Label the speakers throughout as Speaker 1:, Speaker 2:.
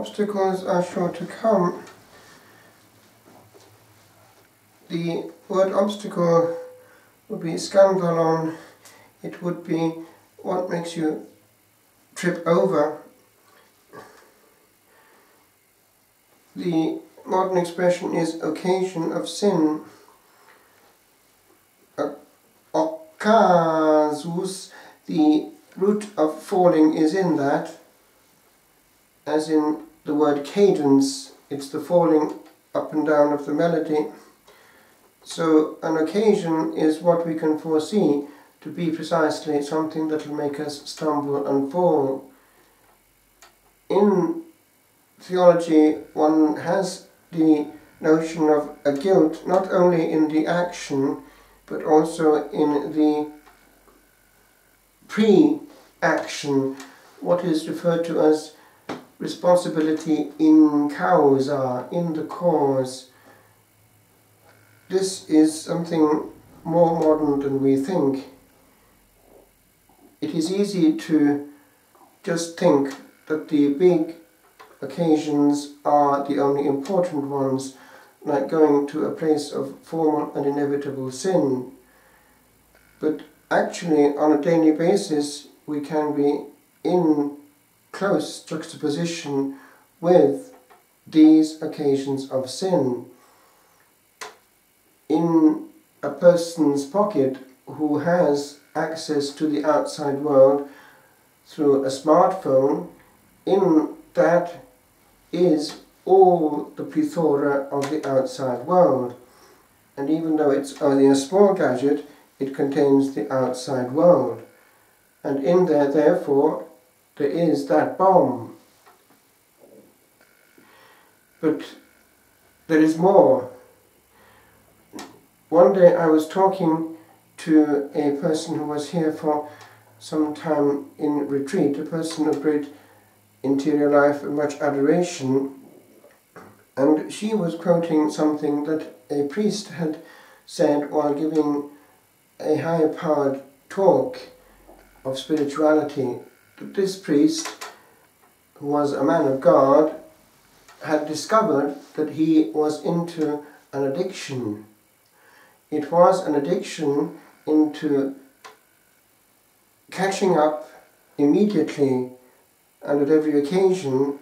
Speaker 1: obstacles are sure to come. The word obstacle would be skandalon. It would be what makes you trip over. The modern expression is occasion of sin. Occasus, the root of falling is in that, as in the word cadence, it's the falling up and down of the melody. So an occasion is what we can foresee to be precisely something that will make us stumble and fall. In theology, one has the notion of a guilt not only in the action but also in the pre-action, what is referred to as responsibility in causa, in the cause. This is something more modern than we think. It is easy to just think that the big occasions are the only important ones, like going to a place of formal and inevitable sin. But actually, on a daily basis, we can be in close juxtaposition with these occasions of sin. In a person's pocket who has access to the outside world through a smartphone, in that is all the plethora of the outside world. And even though it's only a small gadget, it contains the outside world. And in there, therefore, there is that bomb. But there is more. One day I was talking to a person who was here for some time in retreat, a person of great interior life and much adoration, and she was quoting something that a priest had said while giving a higher powered talk of spirituality, that this priest, who was a man of God, had discovered that he was into an addiction. It was an addiction into catching up immediately and at every occasion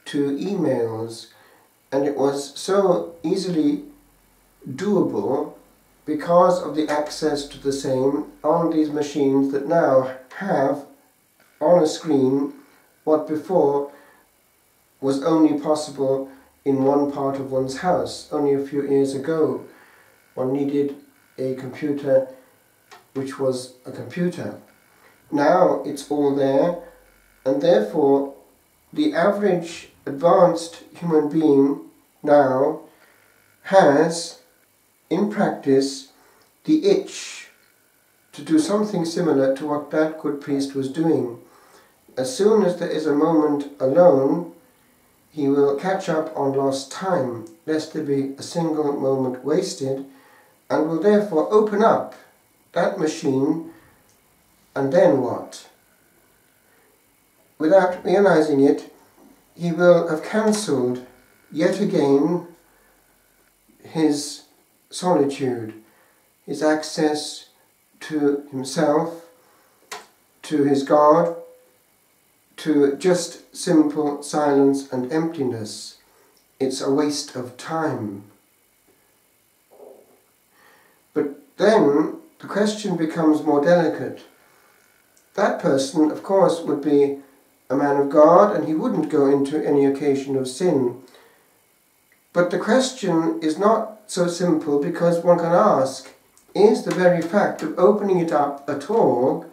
Speaker 1: to emails, and it was so easily doable because of the access to the same on these machines that now have on a screen what before was only possible in one part of one's house. Only a few years ago one needed a computer which was a computer. Now it's all there, and therefore the average advanced human being now has, in practice, the itch to do something similar to what that good priest was doing. As soon as there is a moment alone, he will catch up on lost time, lest there be a single moment wasted, and will therefore open up that machine, and then what? Without realizing it, he will have cancelled yet again his solitude, his access to himself, to his God, to just simple silence and emptiness. It's a waste of time. But then the question becomes more delicate. That person, of course, would be a man of God, and he wouldn't go into any occasion of sin. But the question is not so simple, because one can ask, is the very fact of opening it up at all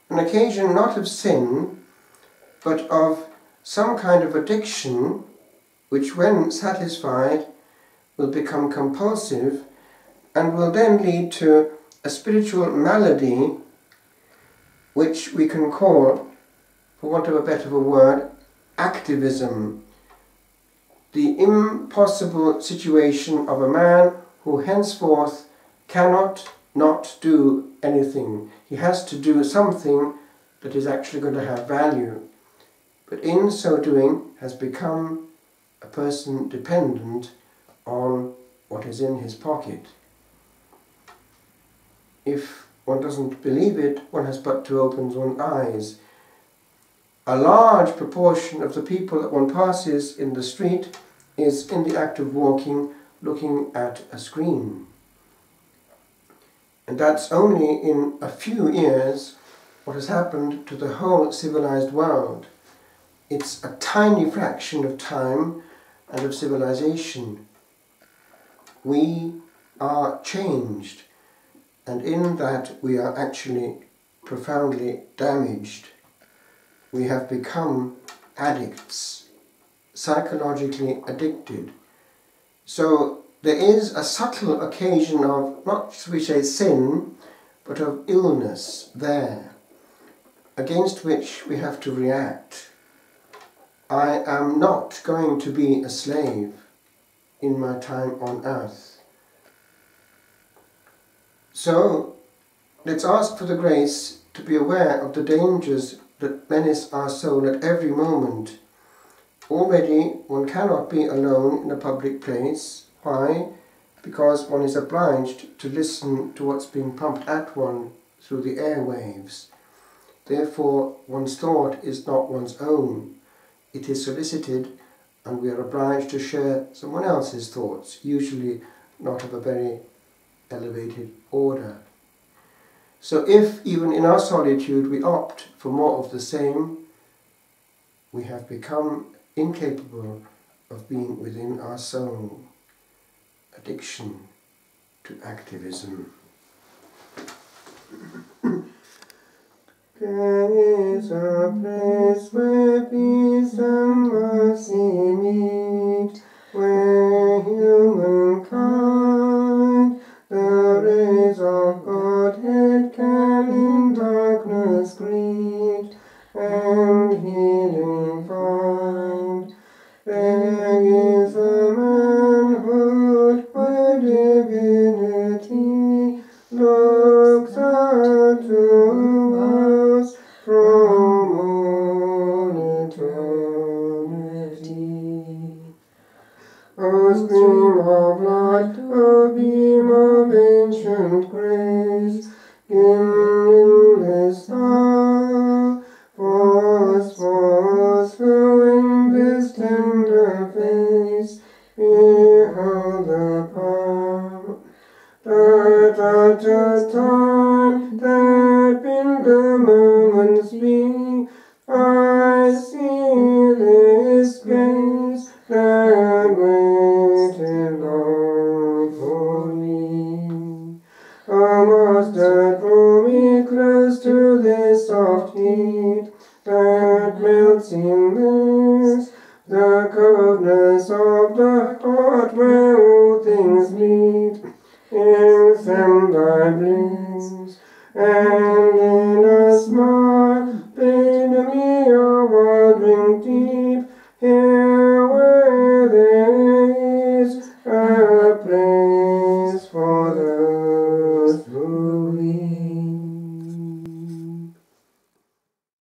Speaker 1: an occasion not of sin, but of some kind of addiction, which when satisfied will become compulsive and will then lead to a spiritual malady which we can call, for want of a better word, activism. The impossible situation of a man who henceforth cannot not do anything. He has to do something that is actually going to have value. but in so doing has become a person dependent on what is in his pocket. If one doesn't believe it, one has but to open one's eyes. A large proportion of the people that one passes in the street is in the act of walking, looking at a screen. And that's only in a few years what has happened to the whole civilized world. It's a tiny fraction of time and of civilization. We are changed, and in that we are actually profoundly damaged. We have become addicts, psychologically addicted. So there is a subtle occasion of, not shall we say sin, but of illness there, against which we have to react. I am not going to be a slave in my time on earth. So let's ask for the grace to be aware of the dangers that menace our soul at every moment. Already one cannot be alone in a public place. Why? Because one is obliged to listen to what's being pumped at one through the airwaves. Therefore one's thought is not one's own. It is solicited, and we are obliged to share someone else's thoughts, usually not of a very elevated order. So if even in our solitude we opt for more of the same, we have become incapable of being within our soul. Addiction to activism. There is a place where peace and mercy meet, where humankind the rays of Godhead can in darkness greet, and healing find. There is a manhood where divinity looks out to us from all eternity. A stream of light, a beam of ancient grace, in this hour, for us who in this tender face behold the power that at a time that in the moments be, I see this grace that waited long for me. O Master, draw me close to this soft heat that melts in this, the coldness of the heart where all things meet. Send thy bliss, and in a smile bid me a wandering deep.